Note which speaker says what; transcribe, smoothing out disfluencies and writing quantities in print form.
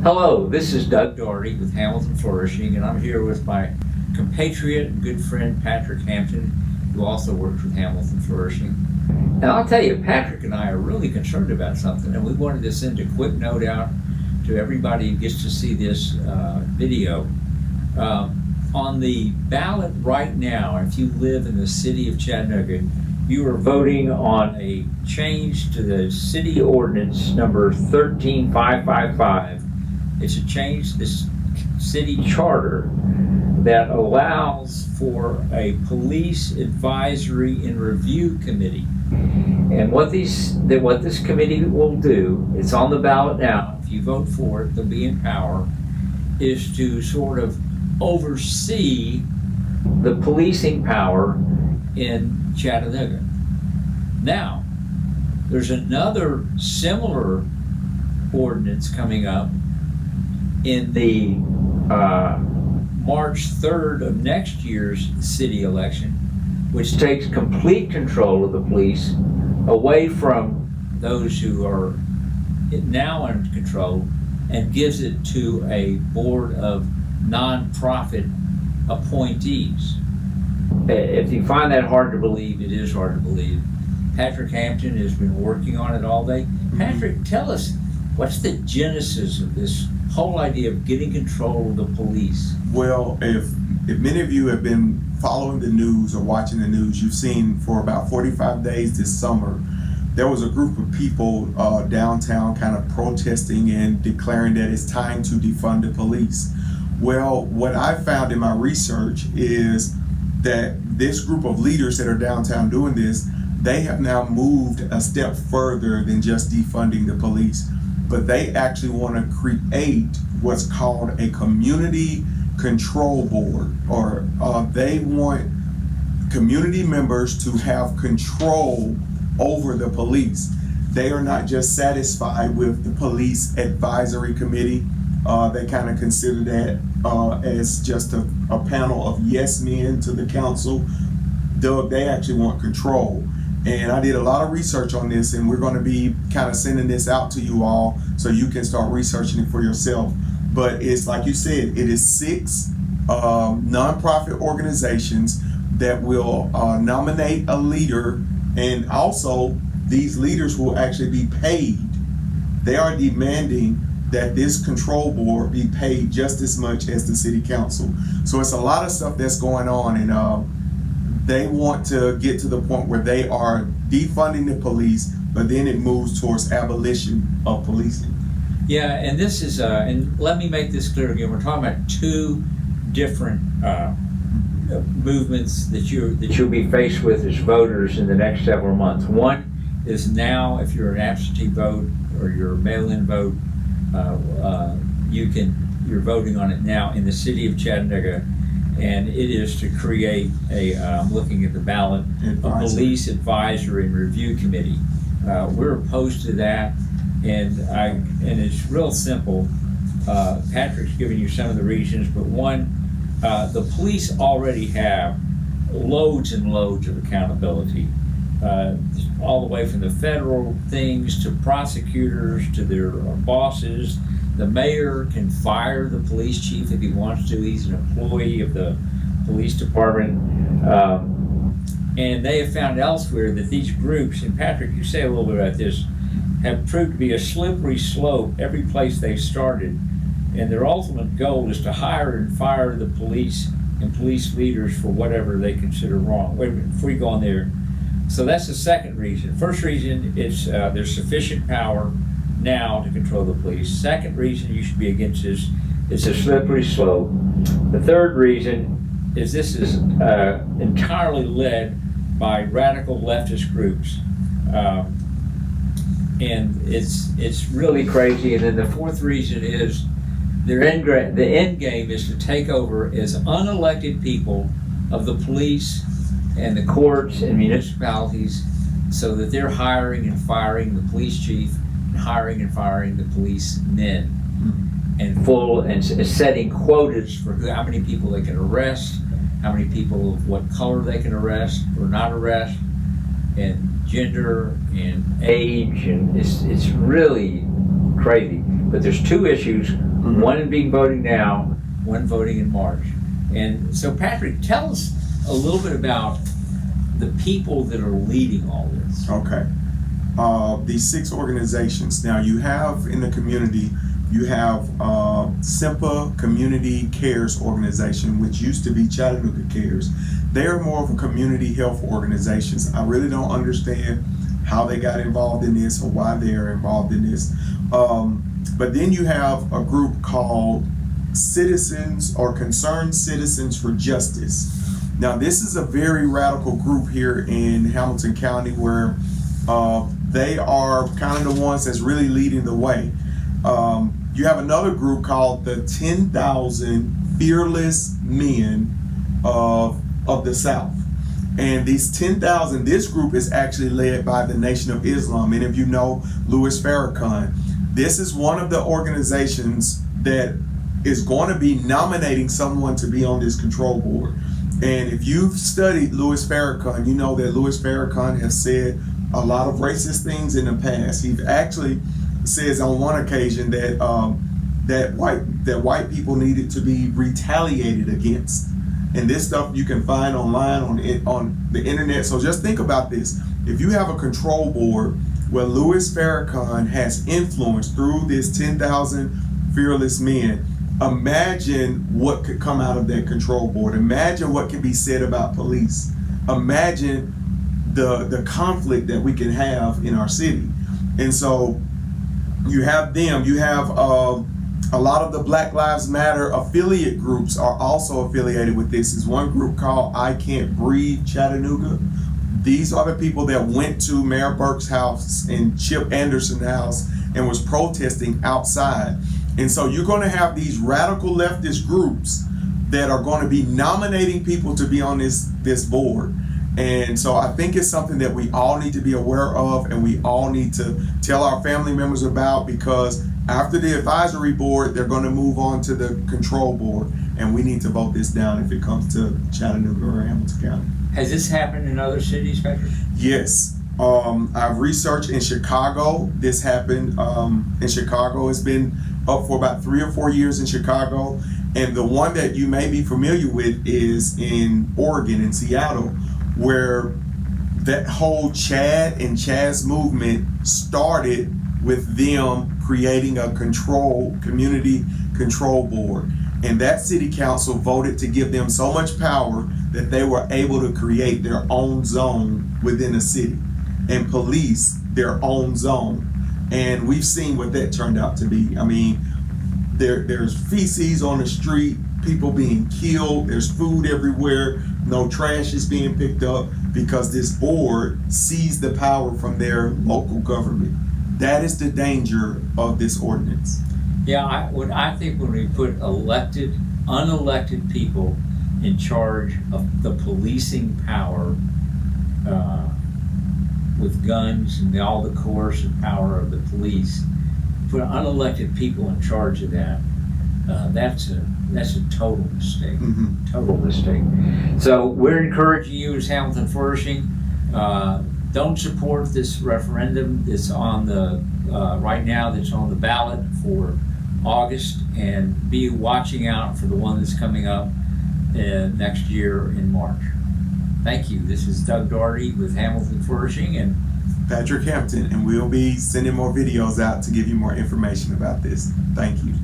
Speaker 1: Hello, this is Doug Doherty with Hamilton Flourishing, and I'm here with my compatriot and good friend Patrick Hampton, who also works with Hamilton Flourishing. And I'll tell you, Patrick and I are really concerned about something, and we wanted to send a quick note out to everybody who gets to see this video. On the ballot right now, if you live in the city of Chattanooga, you are voting on a change to the city ordinance number 13555. It's a change to this city charter that allows for a police advisory and review committee. And what this committee will do, it's on the ballot now, if you vote for it, they'll be in power, is to sort of oversee the policing power in Chattanooga. Now, there's another similar ordinance coming up in the March 3rd of next year's city election, which takes complete control of the police away from those who are now in control and gives it to a board of nonprofit appointees. If you find that hard to believe, it is hard to believe. Patrick Hampton has been working on it all day. Patrick, tell us, what's the genesis of this whole idea of getting control of the police?
Speaker 2: Well, if many of you have been following the news or watching the news, you've seen for about 45 days this summer, there was a group of people downtown kind of protesting and declaring that it's time to defund the police. Well, what I found in my research is that this group of leaders that are downtown doing this, they have now moved a step further than just defunding the police, but they actually want to create what's called a community control board, or they want community members to have control over the police. They are not just satisfied with the police advisory committee. They kind of consider that as just a panel of yes men to the council. They actually want control. And I did a lot of research on this, and we're going to be kind of sending this out to you all so you can start researching it for yourself. But it's like you said, it is 6 nonprofit organizations that will nominate a leader, and also these leaders will actually be paid. They are demanding that this control board be paid just as much as the city council. So it's a lot of stuff that's going on, and they want to get to the point where they are defunding the police, but then it moves towards abolition of policing.
Speaker 1: Yeah, and this is, and let me make this clear again, we're talking about 2 different movements that you'll be faced with as voters in the next several months. One is now, if you're an absentee vote or you're a mail-in vote, you're voting on it now in the city of Chattanooga, and it is to create I'm looking at the ballot, a police advisory and review committee. We're opposed to that, and it's real simple. Patrick's giving you some of the reasons, but one, the police already have loads and loads of accountability, all the way from the federal things to prosecutors to their bosses. The mayor can fire the police chief if he wants to. He's an employee of the police department. And they have found elsewhere that these groups, and Patrick, you say a little bit about this, have proved to be a slippery slope every place they've started. And their ultimate goal is to hire and fire the police and police leaders for whatever they consider wrong. Wait a minute, before you go on there. So that's the second reason. First reason is there's sufficient power now to control the police. Second reason you should be against this, it's a slippery slope. The third reason is this is entirely led by radical leftist groups. And it's really crazy. And then the fourth reason is the end game is to take over as unelected people of the police and the courts and municipalities, so that they're hiring and firing the police chief, and hiring and firing the policemen, and setting quotas for how many people they can arrest, how many people of what color they can arrest or not arrest, and gender and age, and it's really crazy. But there's two issues One being voting now, one voting in March. And so, Patrick, tell us a little bit about the people that are leading all this.
Speaker 2: Okay. These 6 organizations. Now, you have in the community, you have SIMPA Community Cares Organization, which used to be Chattanooga Cares. They're more of a community health organizations. I really don't understand how they got involved in this or why they're involved in this. But then you have a group called Citizens or Concerned Citizens for Justice. Now, this is a very radical group here in Hamilton County where they are kind of the ones that's really leading the way. You have another group called the 10,000 Fearless Men of the South. And these 10,000, this group is actually led by the Nation of Islam. Many of you know Louis Farrakhan. This is one of the organizations that is going to be nominating someone to be on this control board. And if you've studied Louis Farrakhan, you know that Louis Farrakhan has said a lot of racist things in the past. He actually says on one occasion that that white people needed to be retaliated against. And this stuff you can find online on the internet. So just think about this. If you have a control board where Louis Farrakhan has influence through this 10,000 fearless men, imagine what could come out of that control board. Imagine what can be said about police. Imagine the conflict that we can have in our city. And so you have them, you have a lot of the Black Lives Matter affiliate groups are also affiliated with this. There's one group called I Can't Breathe Chattanooga. These are the people that went to Mayor Burke's house and Chip Anderson's house and was protesting outside. And so you're going to have these radical leftist groups that are going to be nominating people to be on this board. And so I think it's something that we all need to be aware of and we all need to tell our family members about, because after the advisory board, they're going to move on to the control board, and we need to vote this down if it comes to Chattanooga or Hamilton County.
Speaker 1: Has this happened in other cities, Patrick?
Speaker 2: Yes. I've researched in Chicago. This happened in Chicago. It's been up for about 3 or 4 years in Chicago. And the one that you may be familiar with is in Oregon, in Seattle, where that whole Chad and Chaz movement started with them creating a community control board. And that city council voted to give them so much power that they were able to create their own zone within a city and police their own zone. And we've seen what that turned out to be. I mean, there's feces on the street, people being killed, there's food everywhere, no trash is being picked up because this board seized the power from their local government. That is the danger of this ordinance.
Speaker 1: Yeah, I think when we put unelected people in charge of the policing power with guns and all the coercive power of the police, put unelected people in charge of that, that's a total mistake.
Speaker 2: Mm-hmm.
Speaker 1: Total mistake. So we're encouraging you as Hamilton Flourishing, don't support this referendum that's on the right now, that's on the ballot for August, and be watching out for the one that's coming up next year in March. Thank you. This is Doug Doherty with Hamilton Flourishing and
Speaker 2: Patrick Hampton, and we'll be sending more videos out to give you more information about this. Thank you.